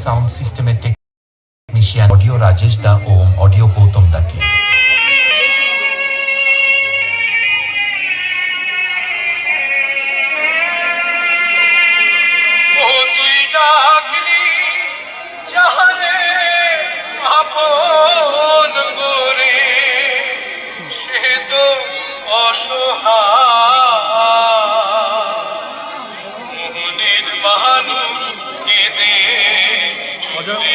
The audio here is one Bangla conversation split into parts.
সাউন্ড সিস্টেমের টেকনিশিয়ান অডিও রাজেশ দা ও অডিও গৌতম দাকে। মানুষ কেঁদে চলে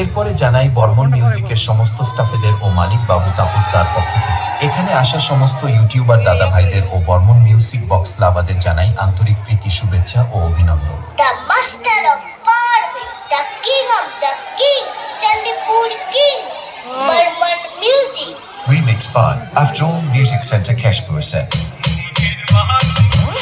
এরপরে জানাই বর্মন মিউজিকের সমস্ত স্টাফেদের ও মালিক বাবু তাপসদার পক্ষ থেকে এখানে আসা সমস্ত ইউটিউবার দাদা ভাইদের ও বর্মন মিউজিক বক্স লাভাদের জানাই আন্তরিক প্রীতি, শুভেচ্ছা ও অভিনন্দন। The master of Parvis, the king of the king, Chandipur king, Burman music. Remix by Afjol Music Center Keshpur Set. মানুষ